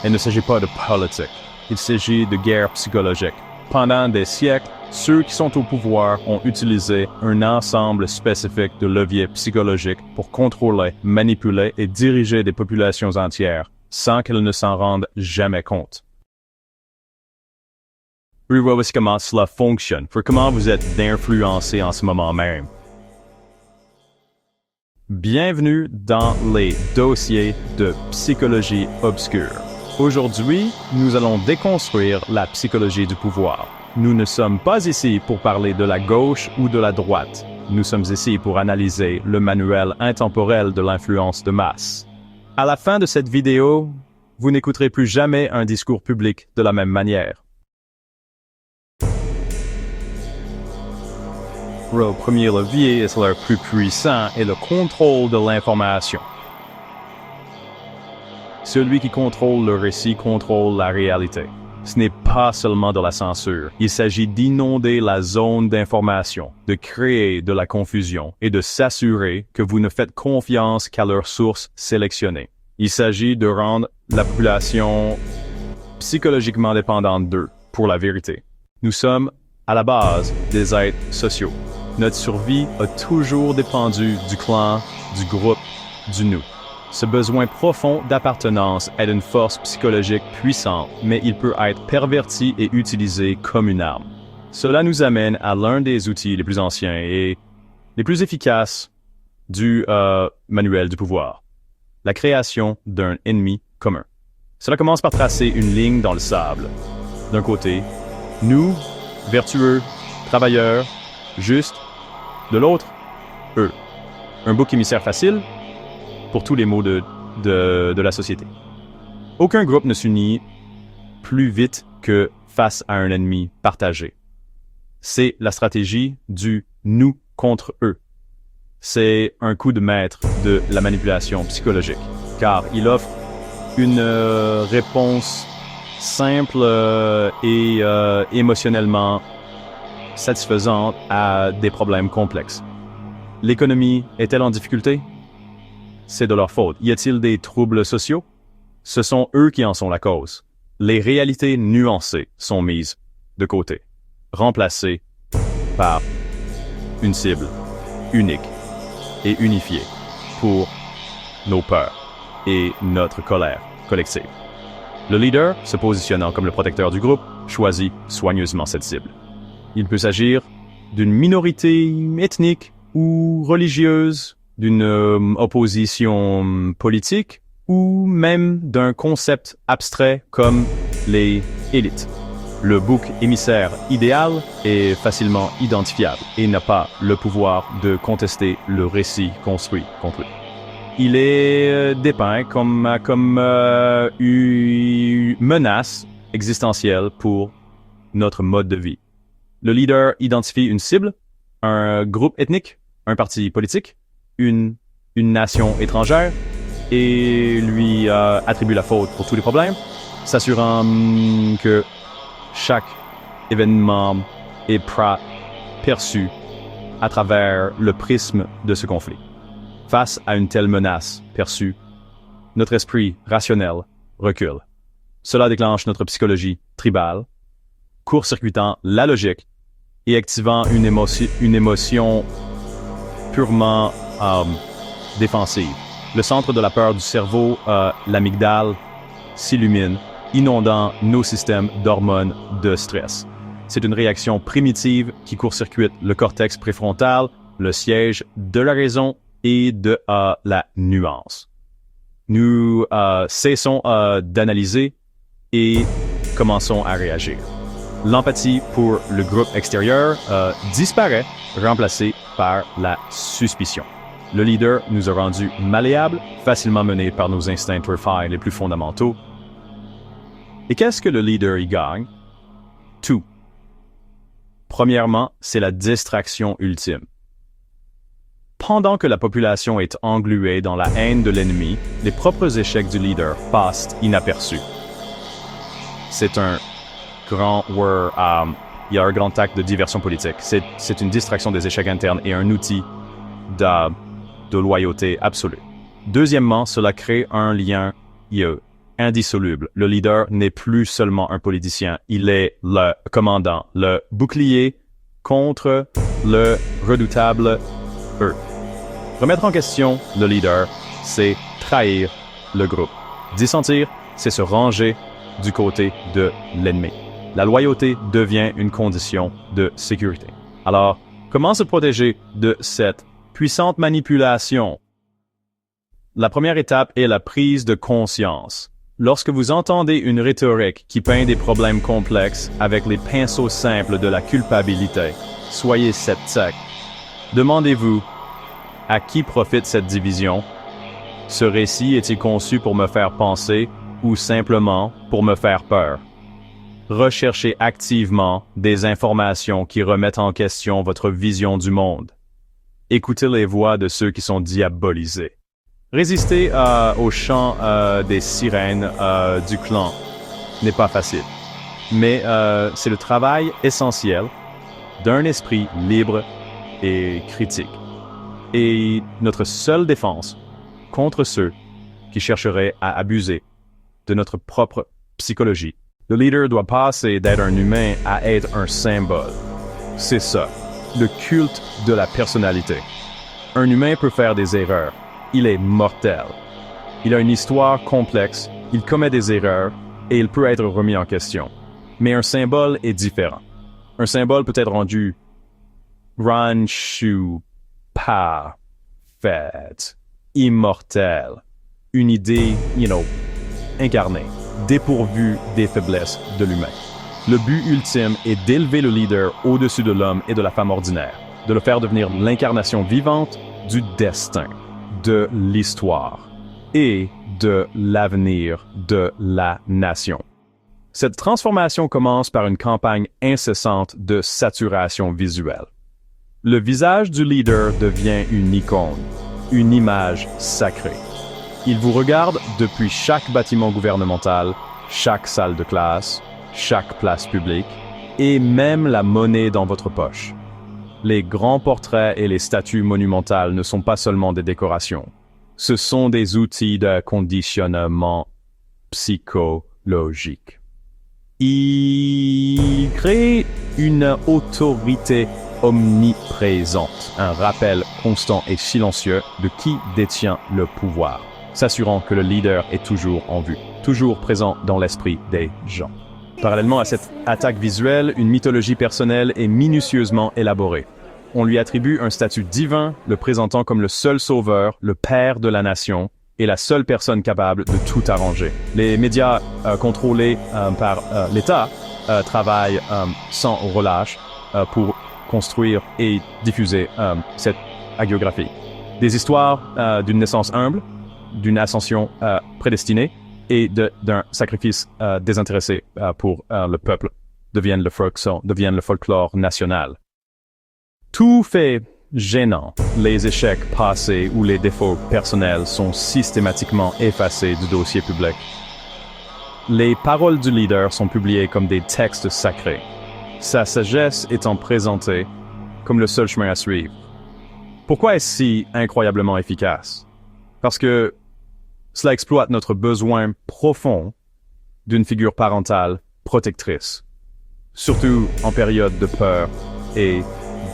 Il ne s'agit pas de politique, il s'agit de guerre psychologique. Pendant des siècles, ceux qui sont au pouvoir ont utilisé un ensemble spécifique de leviers psychologiques pour contrôler, manipuler et diriger des populations entières, sans qu'elles ne s'en rendent jamais compte. Voici comment cela fonctionne, pour comment vous êtes influencé en ce moment même. Bienvenue dans les dossiers de psychologie obscure. Aujourd'hui, nous allons déconstruire la psychologie du pouvoir. Nous ne sommes pas ici pour parler de la gauche ou de la droite. Nous sommes ici pour analyser le manuel intemporel de l'influence de masse. À la fin de cette vidéo, vous n'écouterez plus jamais un discours public de la même manière. Le premier levier est le plus puissant et le contrôle de l'information. Celui qui contrôle le récit contrôle la réalité. Ce n'est pas seulement de la censure. Il s'agit d'inonder la zone d'information, de créer de la confusion et de s'assurer que vous ne faites confiance qu'à leurs sources sélectionnées. Il s'agit de rendre la population psychologiquement dépendante d'eux pour la vérité. Nous sommes, à la base, des êtres sociaux. Notre survie a toujours dépendu du clan, du groupe, du nous. Ce besoin profond d'appartenance est une force psychologique puissante, mais il peut être perverti et utilisé comme une arme. Cela nous amène à l'un des outils les plus anciens et les plus efficaces du manuel du pouvoir, la création d'un ennemi commun. Cela commence par tracer une ligne dans le sable. D'un côté, nous, vertueux, travailleurs, justes. De l'autre, eux. Un bouc émissaire facile pour tous les maux de la société. Aucun groupe ne s'unit plus vite que face à un ennemi partagé. C'est la stratégie du « nous contre eux ». C'est un coup de maître de la manipulation psychologique, car il offre une réponse simple et émotionnellement satisfaisante à des problèmes complexes. L'économie est-elle en difficulté? C'est de leur faute. Y a-t-il des troubles sociaux? Ce sont eux qui en sont la cause. Les réalités nuancées sont mises de côté, remplacées par une cible unique et unifiée pour nos peurs et notre colère collective. Le leader, se positionnant comme le protecteur du groupe, choisit soigneusement cette cible. Il peut s'agir d'une minorité ethnique ou religieuse, d'une opposition politique ou même d'un concept abstrait comme les élites. Le bouc émissaire idéal est facilement identifiable et n'a pas le pouvoir de contester le récit construit contre lui. Il est dépeint comme une menace existentielle pour notre mode de vie. Le leader identifie une cible, un groupe ethnique, un parti politique, une nation étrangère et lui attribue la faute pour tous les problèmes, s'assurant que chaque événement est perçu à travers le prisme de ce conflit. Face à une telle menace perçue, notre esprit rationnel recule. Cela déclenche notre psychologie tribale, court-circuitant la logique et activant une émotion purement défensive. Le centre de la peur du cerveau, l'amygdale, s'illumine, inondant nos systèmes d'hormones de stress. C'est une réaction primitive qui court-circuite le cortex préfrontal, le siège de la raison et de la nuance. Nous cessons d'analyser et commençons à réagir. L'empathie pour le groupe extérieur disparaît, remplacée par la suspicion. Le leader nous a rendus malléables, facilement menés par nos instincts turfis les plus fondamentaux. Et qu'est-ce que le leader y gagne? Tout. Premièrement, c'est la distraction ultime. Pendant que la population est engluée dans la haine de l'ennemi, les propres échecs du leader passent inaperçus. C'est un grand il y a un grand acte de diversion politique. C'est une distraction des échecs internes et un outil de loyauté absolue. Deuxièmement, cela crée un lien indissoluble. Le leader n'est plus seulement un politicien, il est le commandant, le bouclier contre le redoutable eux. Remettre en question le leader, c'est trahir le groupe. Dissentir, c'est se ranger du côté de l'ennemi. La loyauté devient une condition de sécurité. Alors, comment se protéger de cette puissante manipulation? La première étape est la prise de conscience. Lorsque vous entendez une rhétorique qui peint des problèmes complexes avec les pinceaux simples de la culpabilité, soyez sceptique. Demandez-vous, à qui profite cette division? Ce récit est-il conçu pour me faire penser ou simplement pour me faire peur? Recherchez activement des informations qui remettent en question votre vision du monde. Écoutez les voix de ceux qui sont diabolisés. Résister au chant des sirènes du clan n'est pas facile, mais c'est le travail essentiel d'un esprit libre et critique. Et notre seule défense contre ceux qui chercheraient à abuser de notre propre psychologie. Le leader doit passer d'être un humain à être un symbole. C'est ça, le culte de la personnalité. Un humain peut faire des erreurs. Il est mortel. Il a une histoire complexe, il commet des erreurs et il peut être remis en question. Mais un symbole est différent. Un symbole peut être rendu ranchu, parfait, immortel, une idée, incarnée, dépourvue des faiblesses de l'humain. Le but ultime est d'élever le leader au-dessus de l'homme et de la femme ordinaire, de le faire devenir l'incarnation vivante du destin, de l'histoire et de l'avenir de la nation. Cette transformation commence par une campagne incessante de saturation visuelle. Le visage du leader devient une icône, une image sacrée. Il vous regarde depuis chaque bâtiment gouvernemental, chaque salle de classe, chaque place publique et même la monnaie dans votre poche. Les grands portraits et les statues monumentales ne sont pas seulement des décorations. Ce sont des outils de conditionnement psychologique. Il crée une autorité omniprésente, un rappel constant et silencieux de qui détient le pouvoir, s'assurant que le leader est toujours en vue, toujours présent dans l'esprit des gens. Parallèlement à cette attaque visuelle, une mythologie personnelle est minutieusement élaborée. On lui attribue un statut divin, le présentant comme le seul sauveur, le père de la nation, et la seule personne capable de tout arranger. Les médias contrôlés par l'État travaillent sans relâche pour construire et diffuser cette hagiographie. Des histoires d'une naissance humble, d'une ascension prédestinée et d'un sacrifice désintéressé pour le peuple deviennent le folklore national. Tout fait gênant, les échecs passés ou les défauts personnels sont systématiquement effacés du dossier public. Les paroles du leader sont publiées comme des textes sacrés, sa sagesse étant présentée comme le seul chemin à suivre. Pourquoi est-ce si incroyablement efficace? Parce que cela exploite notre besoin profond d'une figure parentale protectrice, surtout en période de peur et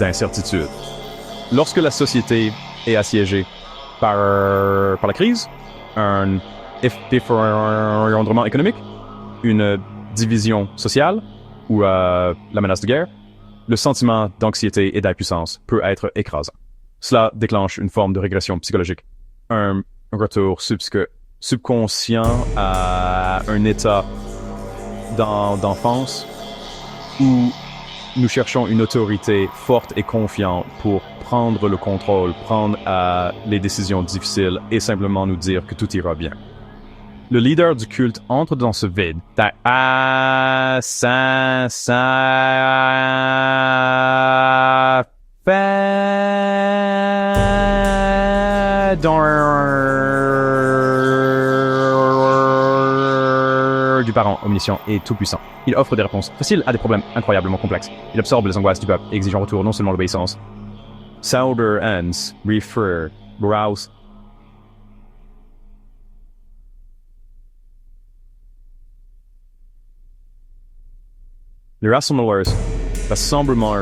d'incertitude. Lorsque la société est assiégée par la crise, un effondrement économique, une division sociale ou la menace de guerre, le sentiment d'anxiété et d'impuissance peut être écrasant. Cela déclenche une forme de régression psychologique, un retour subconscient à un état d'enfance où nous cherchons une autorité forte et confiante pour prendre le contrôle, prendre les décisions difficiles et simplement nous dire que tout ira bien. Le leader du culte entre dans ce vide. Ça fait du parent omniscient et tout-puissant. Il offre des réponses faciles à des problèmes incroyablement complexes. Il absorbe les angoisses du peuple et exige en retour non seulement l'obéissance. Sauber ends, refer, browse. Les rassemblements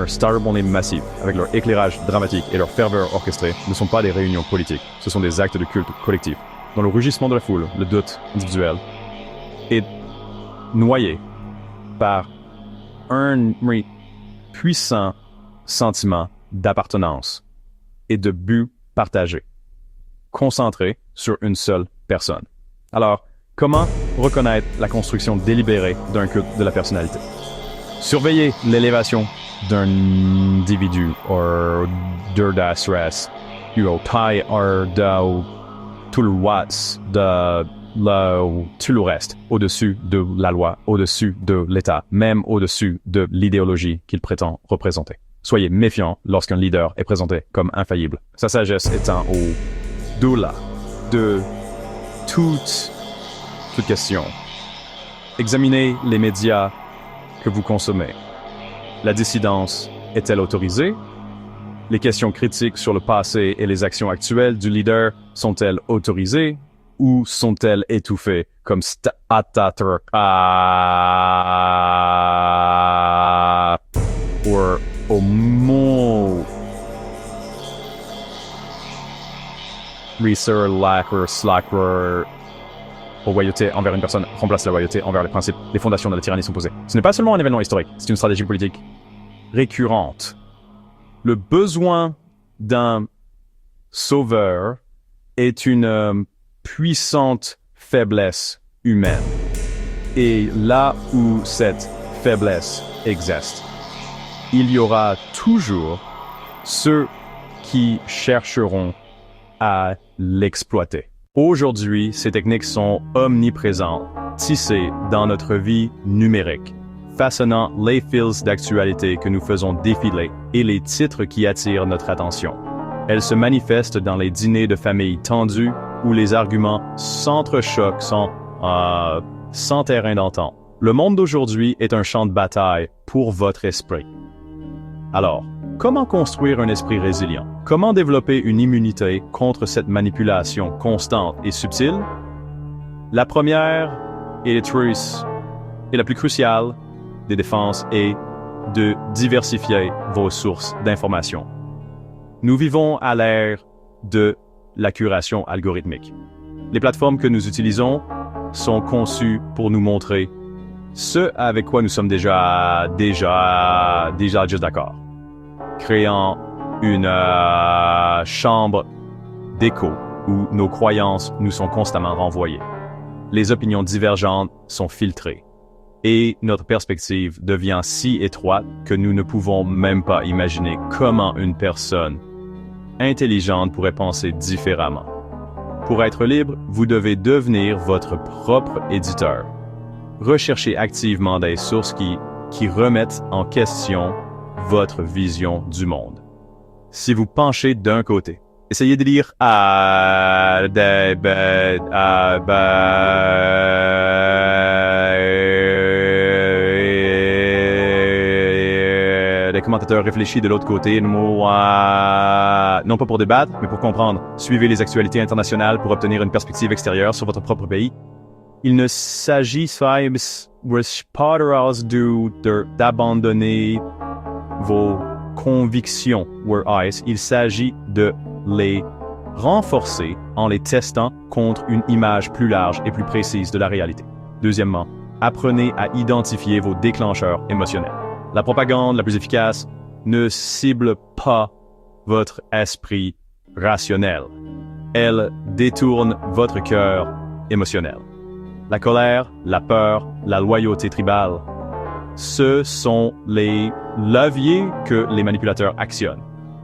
starbombés massifs, avec leur éclairage dramatique et leur ferveur orchestrée, ne sont pas des réunions politiques, ce sont des actes de culte collectif. Dans le rugissement de la foule, le doute individuel est noyé par un puissant sentiment d'appartenance et de but partagé, concentré sur une seule personne. Alors, comment reconnaître la construction délibérée d'un culte de la personnalité? Surveiller l'élévation d'un individu ou d'un stress, taille de tout le reste tout le reste, au-dessus de la loi, au-dessus de l'État, même au-dessus de l'idéologie qu'il prétend représenter. Soyez méfiants lorsqu'un leader est présenté comme infaillible. Sa sagesse étant au-delà de toute question. Examinez les médias que vous consommez. La dissidence est-elle autorisée? Les questions critiques sur le passé et les actions actuelles du leader sont-elles autorisées ou sont-elles étouffées comme Ataturk ou au mot Research Lacker Slacker loyauté envers une personne remplace la loyauté envers les principes. Les fondations de la tyrannie sont posées. Ce n'est pas seulement un événement historique, c'est une stratégie politique récurrente. Le besoin d'un sauveur est une puissante faiblesse humaine. Et là où cette faiblesse existe, il y aura toujours ceux qui chercheront à l'exploiter. Aujourd'hui, ces techniques sont omniprésentes, tissées dans notre vie numérique, façonnant les fils d'actualité que nous faisons défiler et les titres qui attirent notre attention. Elles se manifestent dans les dîners de famille tendus où les arguments s'entrechoquent sans terrain d'entente. Le monde d'aujourd'hui est un champ de bataille pour votre esprit. Alors, comment construire un esprit résilient? Comment développer une immunité contre cette manipulation constante et subtile? La première et la plus cruciale des défenses est de diversifier vos sources d'information. Nous vivons à l'ère de la curation algorithmique. Les plateformes que nous utilisons sont conçues pour nous montrer ce avec quoi nous sommes déjà juste d'accord, créant une chambre d'écho où nos croyances nous sont constamment renvoyées. Les opinions divergentes sont filtrées et notre perspective devient si étroite que nous ne pouvons même pas imaginer comment une personne intelligente pourrait penser différemment. Pour être libre, vous devez devenir votre propre éditeur. Recherchez activement des sources qui remettent en question votre vision du monde. Si vous penchez d'un côté, essayez de lire des commentateurs réfléchis de l'autre côté, non pas pour débattre, mais pour comprendre. Suivez les actualités internationales pour obtenir une perspective extérieure sur votre propre pays. Il ne s'agit pas d'abandonner vos convictions, il s'agit de les renforcer en les testant contre une image plus large et plus précise de la réalité. Deuxièmement, apprenez à identifier vos déclencheurs émotionnels. La propagande la plus efficace ne cible pas votre esprit rationnel. Elle détourne votre cœur émotionnel. La colère, la peur, la loyauté tribale, ce sont les leviers que les manipulateurs actionnent.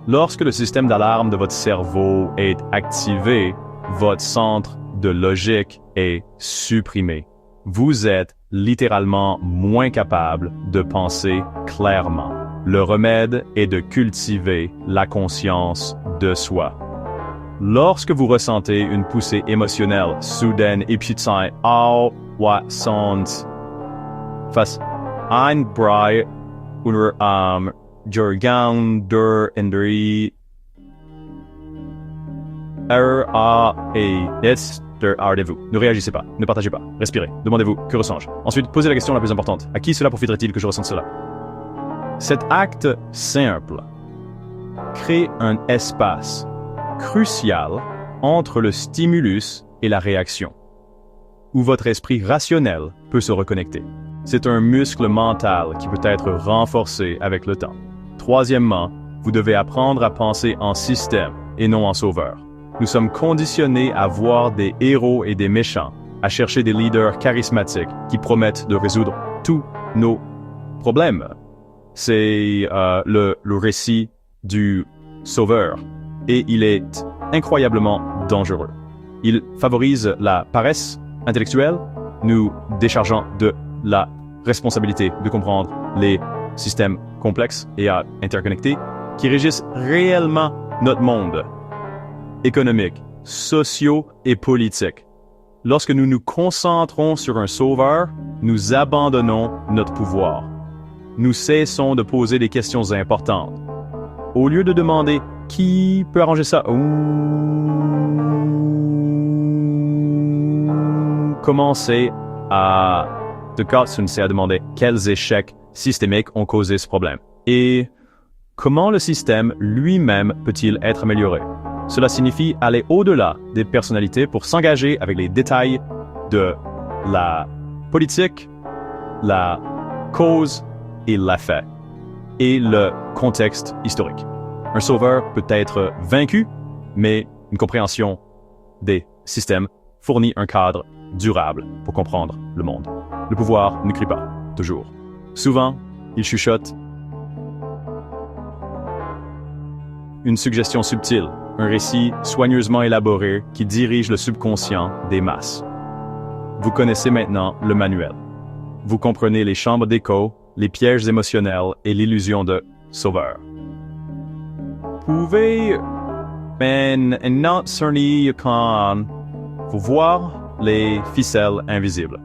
Lorsque le système d'alarme de votre cerveau est activé, votre centre de logique est supprimé. Vous êtes littéralement moins capable de penser clairement. Le remède est de cultiver la conscience de soi. Lorsque vous ressentez une poussée émotionnelle soudaine et puissante, fast einbrei oder Jorgan der Indri RAE. Jetzt Arrêtez-vous. Ne réagissez pas. Ne partagez pas. Respirez. Demandez-vous, que ressens-je? Ensuite, posez la question la plus importante. À qui cela profiterait-il que je ressente cela? Cet acte simple crée un espace crucial entre le stimulus et la réaction, où votre esprit rationnel peut se reconnecter. C'est un muscle mental qui peut être renforcé avec le temps. Troisièmement, vous devez apprendre à penser en système et non en sauveur. Nous sommes conditionnés à voir des héros et des méchants, à chercher des leaders charismatiques qui promettent de résoudre tous nos problèmes. C'est le récit du sauveur et il est incroyablement dangereux. Il favorise la paresse intellectuelle, nous déchargeant de la responsabilité de comprendre les systèmes complexes et interconnectés qui régissent réellement notre monde économique, sociaux et politique. Lorsque nous nous concentrons sur un sauveur, nous abandonnons notre pouvoir. Nous cessons de poser des questions importantes. Au lieu de demander « qui peut arranger ça ?» commencez à demander quels échecs systémiques ont causé ce problème et comment le système lui-même peut-il être amélioré. Cela signifie aller au-delà des personnalités pour s'engager avec les détails de la politique, la cause et l'effet, et le contexte historique. Un sauveur peut être vaincu, mais une compréhension des systèmes fournit un cadre durable pour comprendre le monde. Le pouvoir ne crie pas, toujours. Souvent, il chuchote une suggestion subtile, un récit soigneusement élaboré qui dirige le subconscient des masses. Vous connaissez maintenant le manuel. Vous comprenez les chambres d'écho, les pièges émotionnels et l'illusion de sauveur. Pouvez vous voir les ficelles invisibles.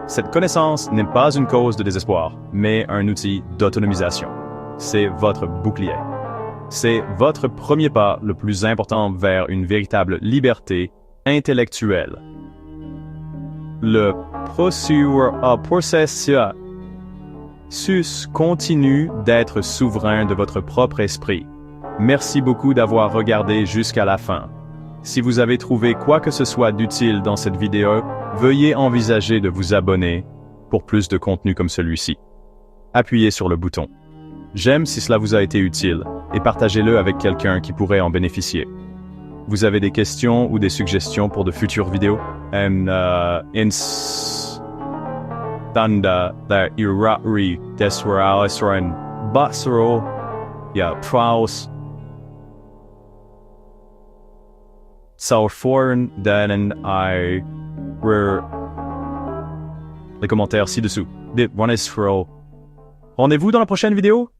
Cette connaissance n'est pas une cause de désespoir, mais un outil d'autonomisation. C'est votre bouclier. C'est votre premier pas le plus important vers une véritable liberté intellectuelle. Le processus continue d'être souverain de votre propre esprit. Merci beaucoup d'avoir regardé jusqu'à la fin. Si vous avez trouvé quoi que ce soit d'utile dans cette vidéo, veuillez envisager de vous abonner pour plus de contenu comme celui-ci. Appuyez sur le bouton « J'aime » si cela vous a été utile et partagez-le avec quelqu'un qui pourrait en bénéficier. Vous avez des questions ou des suggestions pour de futures vidéos? Les commentaires ci-dessous. Rendez-vous dans la prochaine vidéo?